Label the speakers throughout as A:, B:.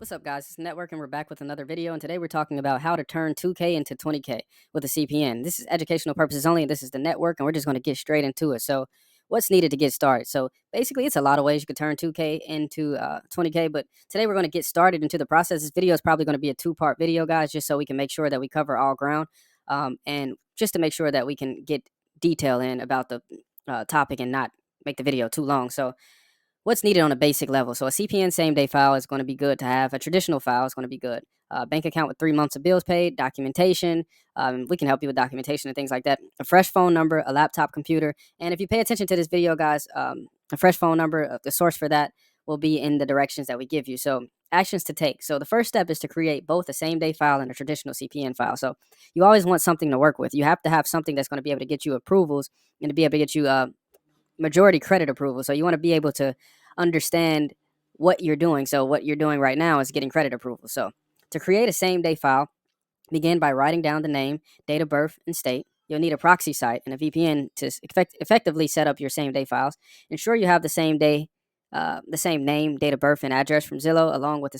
A: What's up, guys? It's Network, and we're back with another video. And today we're talking about how to turn 2K into 20K with a CPN. This is educational purposes only, and this is the network, and we're just going to get straight into it. So, what's needed to get started? So, basically, it's a lot of ways you could turn 2K into 20K, but today we're going to get started into the process. This video is probably going to be a two-part video, guys, just so we can make sure that we cover all ground, and just to make sure that we can get detail in about the topic and not make the video too long. So, what's needed on a basic level? So a CPN same-day file is going to be good to have. A traditional file is going to be good. Bank account with 3 months of bills paid, documentation. We can help you with documentation and things like that. A fresh phone number, a laptop computer. And if you pay attention to this video, guys, a fresh phone number, the source for that will be in the directions that we give you. So actions to take. So the first step is to create both a same-day file and a traditional CPN file. So you always want something to work with. You have to have something that's going to be able to get you approvals and to be able to get you majority credit approval. So you want to be able to understand what you're doing. So what you're doing right now is getting credit approval. So to create a same day file, begin by writing down the name, date of birth, and state. You'll need a proxy site and a VPN to effectively set up your same day files. Ensure you have the same name, date of birth, and address from Zillow, along with the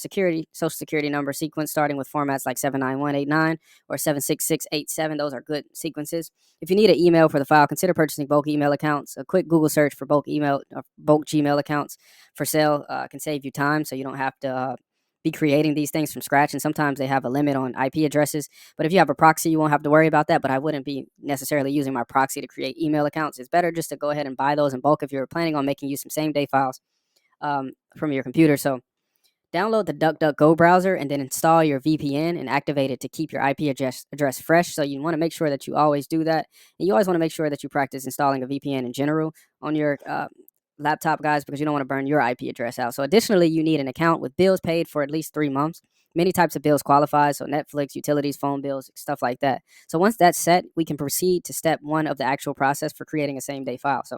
A: social security number sequence, starting with formats like 79189 or 76687. Those are good sequences. If you need an email for the file, consider purchasing bulk email accounts. A quick Google search for bulk Gmail accounts for sale can save you time, so you don't have to be creating these things from scratch. And sometimes they have a limit on IP addresses. But if you have a proxy, you won't have to worry about that. But I wouldn't be necessarily using my proxy to create email accounts. It's better just to go ahead and buy those in bulk if you're planning on making use some same day files from your computer. So download the DuckDuckGo browser and then install your VPN and activate it to keep your IP address fresh. So you want to make sure that you always do that. And you always want to make sure that you practice installing a VPN in general on your laptop, guys, because you don't want to burn your IP address out. So additionally, you need an account with bills paid for at least 3 months. Many types of bills qualify, so Netflix, utilities, phone bills, stuff like that. So once that's set, we can proceed to step 1 of the actual process for creating a same-day file. So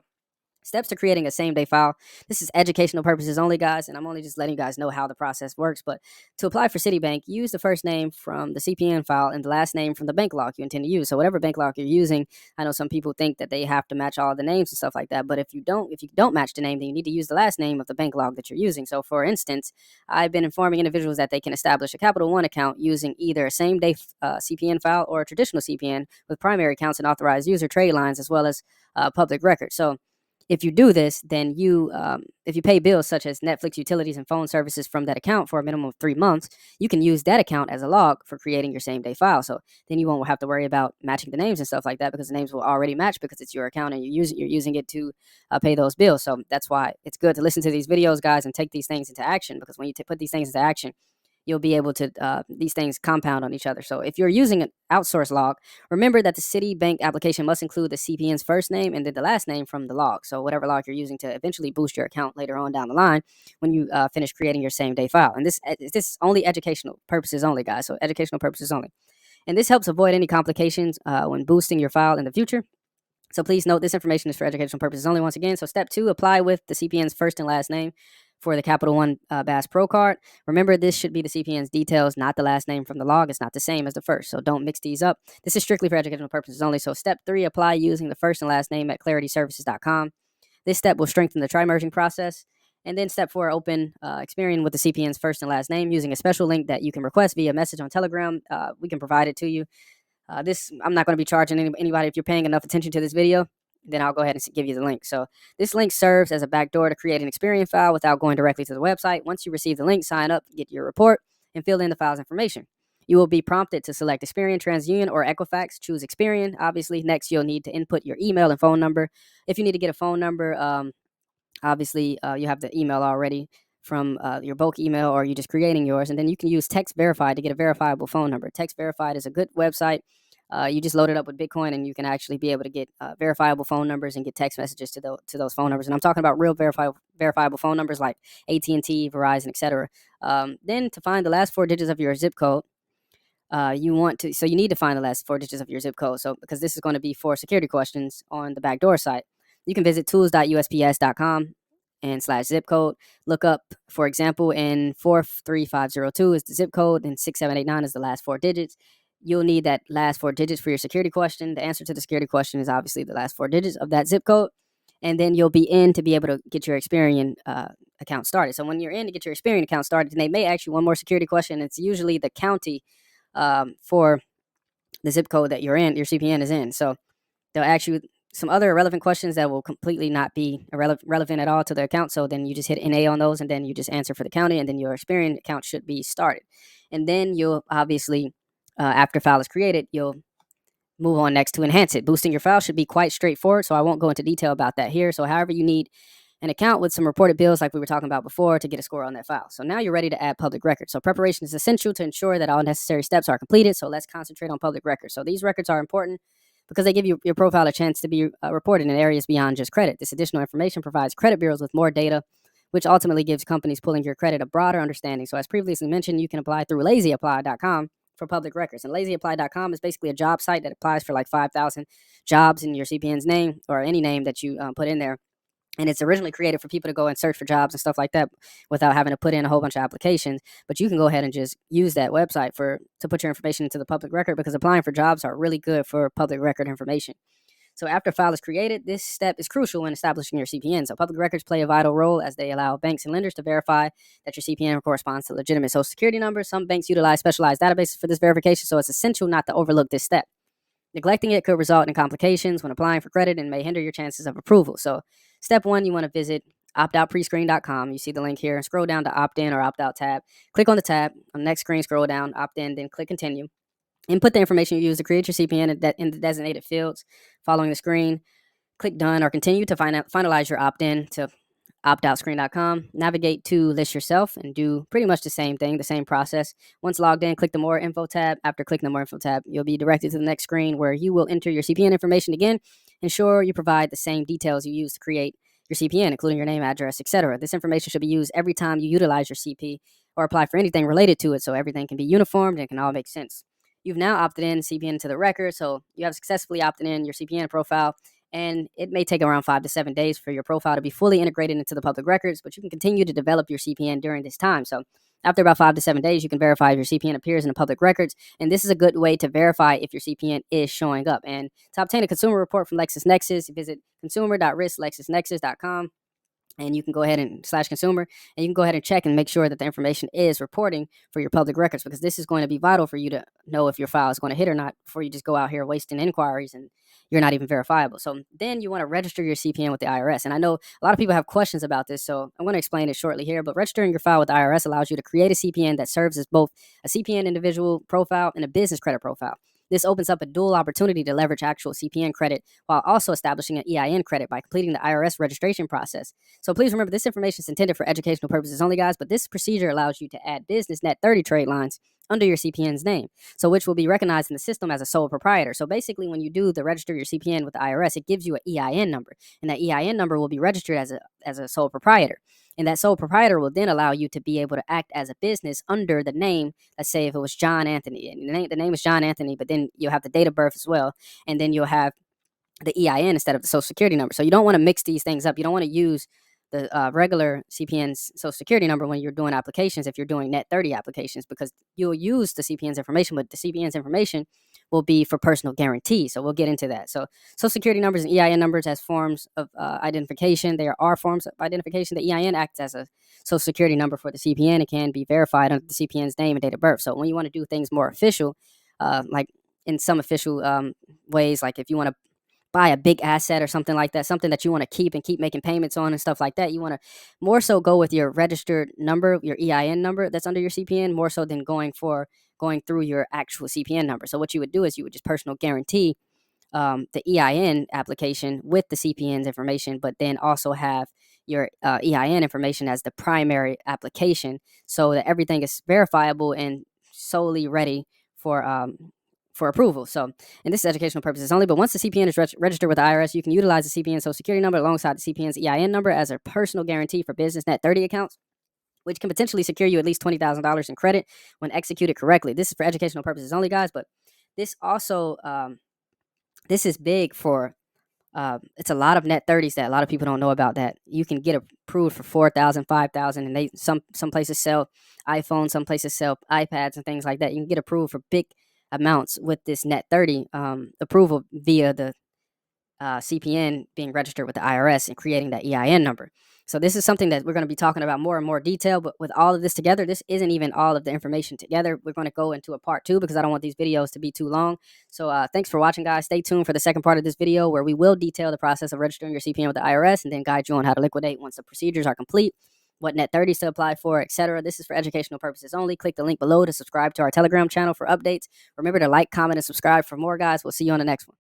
A: steps to creating a same-day file. This is educational purposes only, guys, and I'm only just letting you guys know how the process works. But to apply for Citibank, use the first name from the CPN file and the last name from the bank log you intend to use. So whatever bank log you're using, I know some people think that they have to match all the names and stuff like that. But if you don't match the name, then you need to use the last name of the bank log that you're using. So for instance, I've been informing individuals that they can establish a Capital One account using either a same-day CPN file or a traditional CPN with primary accounts and authorized user trade lines as well as public records. So if you do this, then if you pay bills such as Netflix, utilities, and phone services from that account for a minimum of 3 months, you can use that account as a log for creating your same-day file. So then you won't have to worry about matching the names and stuff like that because the names will already match because it's your account and you're using it to pay those bills. So that's why it's good to listen to these videos, guys, and take these things into action, because when you put these things into action, you'll be able to, these things compound on each other. So if you're using an outsourced log, remember that the Citibank application must include the CPN's first name and then the last name from the log. So whatever log you're using to eventually boost your account later on down the line when you finish creating your same day file. And this is only educational purposes only, guys. So educational purposes only. And this helps avoid any complications when boosting your file in the future. So please note this information is for educational purposes only once again. So step 2, apply with the CPN's first and last name for the Capital One Bass Pro card. Remember, this should be the CPN's details, not the last name from the log. It's not the same as the first, so don't mix these up. This is strictly for educational purposes only. So step 3, apply using the first and last name at clarityservices.com. This step will strengthen the tri-merging process. And then step 4, open Experian with the CPN's first and last name using a special link that you can request via message on Telegram. We can provide it to you. I'm not going to be charging anybody. If you're paying enough attention to this video, then I'll go ahead and give you the link. So this link serves as a backdoor to create an Experian file without going directly to the website. Once you receive the link, sign up, get your report, and fill in the file's information. You will be prompted to select Experian, TransUnion, or Equifax. Choose Experian, obviously. Next, you'll need to input your email and phone number. If you need to get a phone number, obviously, you have the email already from your bulk email, or you're just creating yours. And then you can use Text Verified to get a verifiable phone number. Text Verified is a good website. You just load it up with Bitcoin, and you can actually be able to get verifiable phone numbers and get text messages to those phone numbers. And I'm talking about real verifiable phone numbers like AT&T, Verizon, etc. Then to find the last 4 digits of your zip code, you need to find the last 4 digits of your zip code. So because this is going to be for security questions on the backdoor site, you can visit tools.usps.com and /zip code. Look up, for example, in 43502 is the zip code, and 6789 is the last 4 digits. You'll need that last 4 digits for your security question. The answer to the security question is obviously the last 4 digits of that zip code. And then you'll be in to be able to get your Experian account started. So when you're in to get your Experian account started, and they may ask you one more security question. It's usually the county for the zip code that you're in, your CPN is in. So they'll ask you some other irrelevant questions that will completely not be relevant at all to the account. So then you just hit NA on those, and then you just answer for the county, and then your Experian account should be started. And then you'll obviously, after file is created, you'll move on next to enhance it. Boosting your file should be quite straightforward, so I won't go into detail about that here. So however you need an account with some reported bills like we were talking about before to get a score on that file. So now you're ready to add public records. So preparation is essential to ensure that all necessary steps are completed. So let's concentrate on public records. So these records are important because they give your profile a chance to be reported in areas beyond just credit. This additional information provides credit bureaus with more data, which ultimately gives companies pulling your credit a broader understanding. So as previously mentioned, you can apply through lazyapply.com for public records. And lazyapply.com is basically a job site that applies for like 5,000 jobs in your CPN's name or any name that you put in there. And it's originally created for people to go and search for jobs and stuff like that without having to put in a whole bunch of applications. But you can go ahead and just use that website to put your information into the public record, because applying for jobs are really good for public record information. So after a file is created, this step is crucial when establishing your CPN. So public records play a vital role as they allow banks and lenders to verify that your CPN corresponds to legitimate social security numbers. Some banks utilize specialized databases for this verification, so it's essential not to overlook this step. Neglecting it could result in complications when applying for credit and may hinder your chances of approval. So step one, you want to visit optoutprescreen.com. You see the link here. Scroll down to opt-in or opt-out tab. Click on the tab. On the next screen, scroll down, opt-in, then click continue. Input the information you use to create your CPN in the designated fields. Following the screen, click done or continue to finalize your opt-in to optoutscreen.com. Navigate to list yourself and do pretty much the same thing, the same process. Once logged in, click the more info tab. After clicking the more info tab, you'll be directed to the next screen where you will enter your CPN information again. Ensure you provide the same details you use to create your CPN, including your name, address, etc. This information should be used every time you utilize your CP or apply for anything related to it, so everything can be uniformed and it can all make sense. You've now opted in CPN to the record, so you have successfully opted in your CPN profile, and it may take around 5 to 7 days for your profile to be fully integrated into the public records, but you can continue to develop your CPN during this time. So after about 5 to 7 days, you can verify if your CPN appears in the public records, and this is a good way to verify if your CPN is showing up. And to obtain a consumer report from LexisNexis, visit consumer.risklexisnexis.com. And you can go ahead and /consumer, and you can go ahead and check and make sure that the information is reporting for your public records, because this is going to be vital for you to know if your file is going to hit or not before you just go out here wasting inquiries and you're not even verifiable. So then you want to register your CPN with the IRS. And I know a lot of people have questions about this, so I'm going to explain it shortly here. But registering your file with the IRS allows you to create a CPN that serves as both a CPN individual profile and a business credit profile. This opens up a dual opportunity to leverage actual CPN credit while also establishing an EIN credit by completing the IRS registration process. So please remember, this information is intended for educational purposes only, guys, but this procedure allows you to add business net 30 trade lines under your CPN's name, so which will be recognized in the system as a sole proprietor. So basically, when you do the register your CPN with the IRS, it gives you an EIN number, and that EIN number will be registered as a sole proprietor. And that sole proprietor will then allow you to be able to act as a business under the name. Let's say if it was John Anthony, and the name is John Anthony, but then you'll have the date of birth as well, and then you'll have the EIN instead of the social security number. So you don't want to mix these things up. You don't want to use the regular CPN's social security number when you're doing applications, if you're doing net 30 applications, because you'll use the CPN's information, but the CPN's information will be for personal guarantee. So we'll get into that. So social security numbers and EIN numbers as forms of identification. There are forms of identification. The EIN acts as a social security number for the CPN. It can be verified under the CPN's name and date of birth. So when you want to do things more official, like in some official ways, like if you want to buy a big asset or something like that, something that you want to keep and keep making payments on and stuff like that, you want to more so go with your registered number, your EIN number that's under your CPN, more so than going through your actual CPN number. So what you would do is you would just personal guarantee the EIN application with the CPN's information, but then also have your EIN information as the primary application, so that everything is verifiable and solely ready for approval. So, and this is educational purposes only, but once the CPN is registered with the IRS, you can utilize the CPN social security number alongside the CPN's EIN number as a personal guarantee for business net 30 accounts, which can potentially secure you at least $20,000 in credit when executed correctly. This is for educational purposes only, guys, but this also, this is big for, it's a lot of net 30s that a lot of people don't know about, that you can get approved for 4,000, 5,000, and they some places sell iPhones, some places sell iPads and things like that. You can get approved for big amounts with this net 30 approval via the CPN being registered with the IRS and creating that EIN number. So this is something that we're going to be talking about more and more detail. But with all of this together, this isn't even all of the information together. We're going to go into a part 2 because I don't want these videos to be too long. So thanks for watching, guys. Stay tuned for the second part of this video where we will detail the process of registering your CPN with the IRS and then guide you on how to liquidate once the procedures are complete, what net 30s to apply for, etc. This is for educational purposes only. Click the link below to subscribe to our Telegram channel for updates. Remember to like, comment, and subscribe for more, guys. We'll see you on the next one.